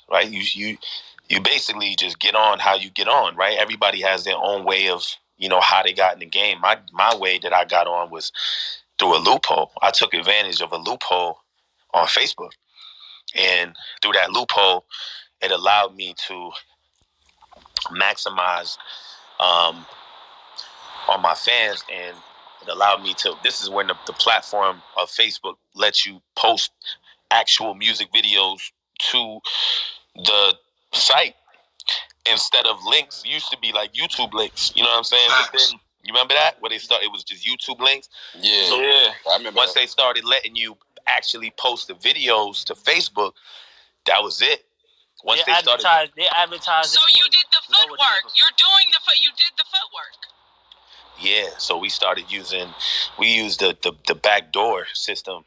right? You basically just get on how you get on, right? Everybody has their own way of, how they got in the game. My way that I got on was through a loophole. I took advantage of a loophole on Facebook. And through that loophole, it allowed me to maximize on my fans, and it allowed me to. This is when the platform of Facebook lets you post actual music videos to the site instead of links. It used to be like YouTube links. You know what I'm saying? But then you remember that where they started? It was just YouTube links. Yeah, so I remember. Once they started letting you actually post the videos to Facebook, that was it. Once they advertised. So you did the footwork. You're doing you did the footwork. Yeah, so we used the backdoor system,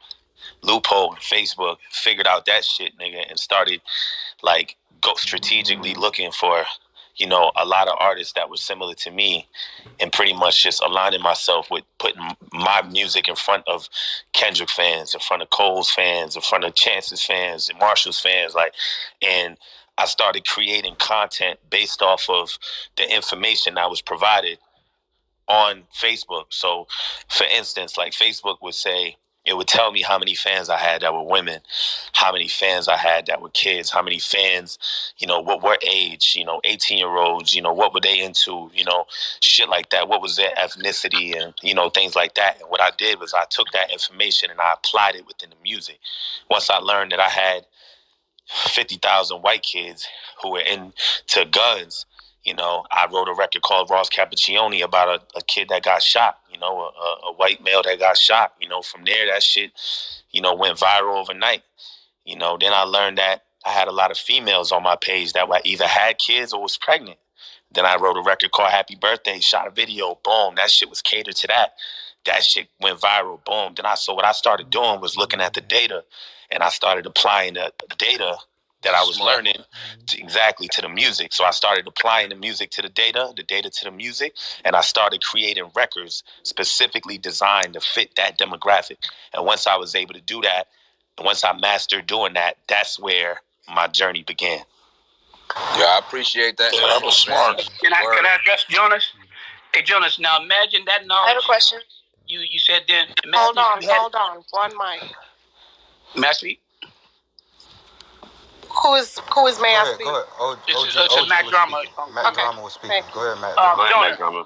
loophole, Facebook, figured out that shit, nigga, and started like go strategically looking for, a lot of artists that were similar to me, and pretty much just aligning myself with putting my music in front of Kendrick fans, in front of Cole's fans, in front of Chance's fans, and Marshall's fans, and I started creating content based off of the information I was provided on Facebook. So, for instance, like Facebook would say, it would tell me how many fans I had that were women, how many fans I had that were kids, how many fans, what age, 18-year-olds, what were they into, shit like that. What was their ethnicity and, things like that. And what I did was I took that information and I applied it within the music. Once I learned that I had 50,000 white kids who were into guns, I wrote a record called Ross Cappuccioni about a kid that got shot, a white male that got shot. From there, that shit, went viral overnight. Then I learned that I had a lot of females on my page that either had kids or was pregnant. Then I wrote a record called Happy Birthday, shot a video, boom, that shit was catered to that. That shit went viral, boom. So what I started doing was looking at the data, and I started applying the data that I was learning to the music. So I started applying the music to the data to the music, and I started creating records specifically designed to fit that demographic. And once I was able to do that, and once I mastered doing that, that's where my journey began. Yeah, I appreciate that. Yeah, that was smart. Can I address Jonas? Hey, Jonas, now imagine that knowledge. I have a question. You said then. Hold on. One mic. May I speak? Who is may I speak? Go ahead. This is Mac Drama. Mac Drama was speaking. Go ahead, Mac. Mac Drama.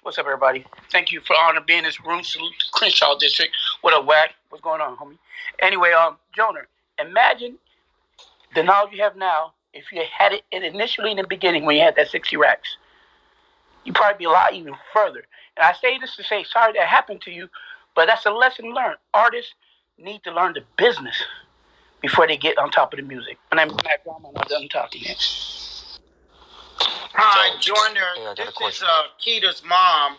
What's up, everybody? Thank you for honor being in this room. Salute to Crenshaw District. What up, Wack? What's going on, homie? Anyway, Joyner, imagine the knowledge you have now. If you had it initially in the beginning when you had that 60 racks, you'd probably be a lot even further. And I say this to say, sorry that happened to you, but that's a lesson learned. Artists need to learn the business before they get on top of the music. My name is Mac Drama, and I'm done talking. Hi, Joyner. This is Keita's mom,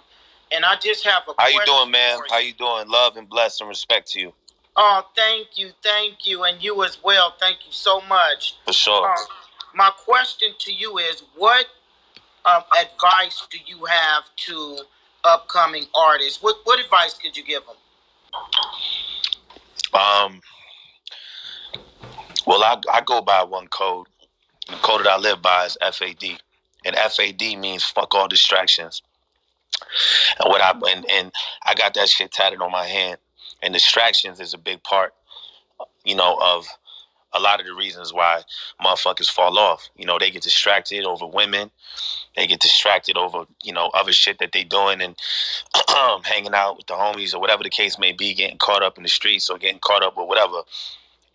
and I just have a question. How you doing, ma'am? How you doing? Love and bless and respect to you. Oh, thank you, and you as well. Thank you so much. For sure. My question to you is, what advice do you have to upcoming artists? What advice could you give them? Well, I go by one code. The code that I live by is FAD. And FAD means fuck all distractions. And I got that shit tatted on my hand. And distractions is a big part, of a lot of the reasons why motherfuckers fall off. They get distracted over women. They get distracted over, other shit that they doing and hanging out with the homies or whatever the case may be, getting caught up in the streets or getting caught up with whatever.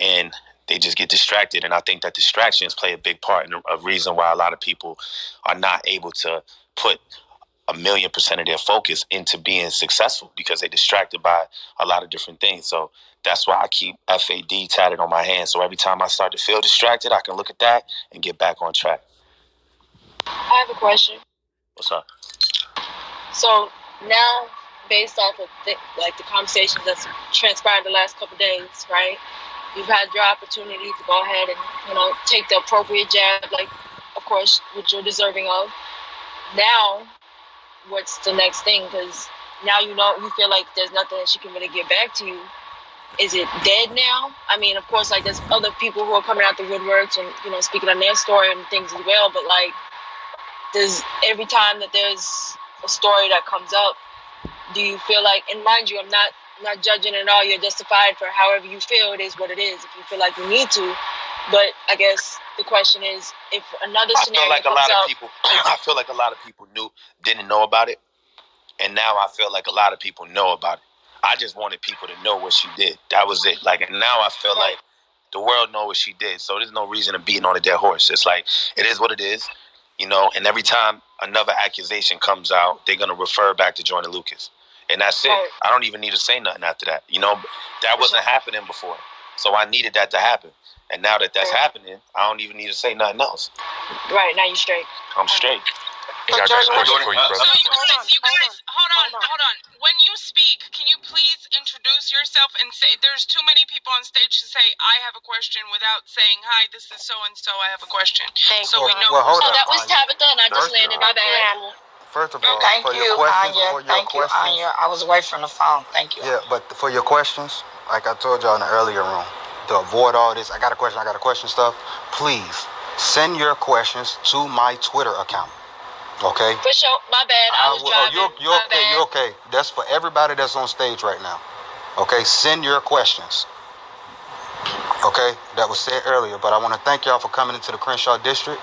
And they just get distracted. And I think that distractions play a big part in a reason why a lot of people are not able to put 1,000,000% of their focus into being successful because they're distracted by a lot of different things. So that's why I keep FAD tatted on my hand. So every time I start to feel distracted, I can look at that and get back on track. I have a question. What's up? So now, based off of the conversations that's transpired the last couple of days, right? You've had your opportunity to go ahead and, take the appropriate jab, of course, which you're deserving of. Now, what's the next thing? Because now you feel like there's nothing that she can really get back to you. is it dead now? I mean, of course, like there's other people who are coming out the woodworks and speaking on their story and things as well. But like, there's every time that there's a story that comes up, do you feel like? And mind you, I'm not judging at all. You're justified for however you feel. It is what it is. If you feel like you need to, but I guess the question is, if another scenario I feel like a lot of people didn't know about it. And now I feel like a lot of people know about it. I just wanted people to know what she did. That was it. Like, and now I feel like the world knows what she did. So there's no reason to beating on a dead horse. It's like, it is what it is, and every time another accusation comes out, they're going to refer back to Joyner Lucas. And that's it. I don't even need to say nothing after that. That wasn't happening before. So I needed that to happen. And now that that's happening, I don't even need to say nothing else. Right, now you're straight. I'm straight. So you guys, hold on. When you speak, can you please introduce yourself and say, there's too many people on stage to say, I have a question without saying, hi, this is so-and-so, I have a question. So we know. Oh, that was Tabitha, and I just landed, my bad. First of all, Thank for you, your questions, Anya. I was away from the phone. Thank you. Yeah, but for your questions, like I told y'all in the earlier room, to avoid all this, I got a question stuff, please send your questions to my Twitter account. Okay? For sure. My bad. I was driving. You're okay. That's for everybody that's on stage right now. Okay? Send your questions. Okay? That was said earlier, but I want to thank y'all for coming into the Crenshaw District.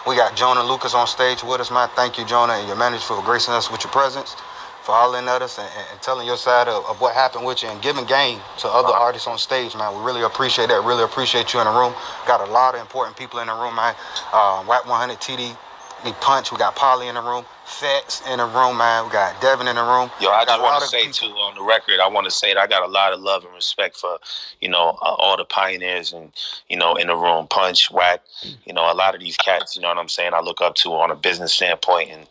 We got Joyner Lucas on stage with us, man. Thank you, Joyner, and your manager for gracing us with your presence, for hollering at us and telling your side of what happened with you and giving game to other artists on stage, man. We really appreciate that. Really appreciate you in the room. Got a lot of important people in the room, man. WAP 100 TD, Punch. We got Polly in the room. Fats in the room, man. We got Devin in the room. Yo, I just want to say, too, on the record, I want to say that I got a lot of love and respect for, all the pioneers and, in the room. Punch, WAC, a lot of these cats, you know what I'm saying, I look up to on a business standpoint and,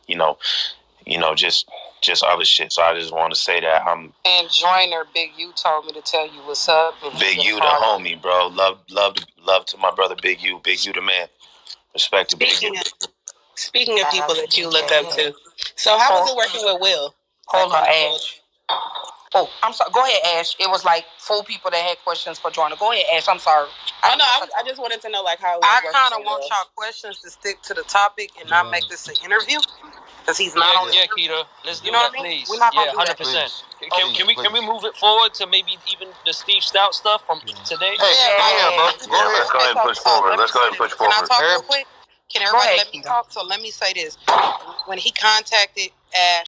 just other shit. So I just want to say that I'm... And Joyner, Big U told me to tell you what's up. Big U, the homie, bro. Love to my brother, Big U. Big U, the man. Respect to Big U. Speaking of people that you look up to, so how was it working with Will? Hold on, Ash. Oh, I'm sorry. Go ahead, Ash. It was like 4 people that had questions for Joyner. Go ahead, Ash. I'm sorry. I just wanted to know how it was. I kind of want y'all questions to stick to the topic and not make this an interview. Because he's not on the Keita, let's do that, please. We're not gonna do 100%. Can we move it forward to maybe even the Steve Stoute stuff from today? Let's go ahead and push forward. Can I talk real quick? Can everybody let me talk? So let me say this. When he contacted Ash